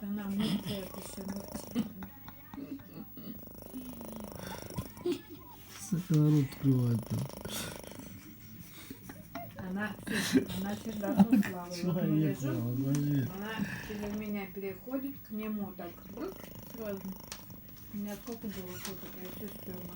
Она мыться еще мыться. Народ открывает там. Она всегда суслава. Человек, обожди. Она через меня переходит к нему так. Сразу. У меня сколько было фоток, я все стерла.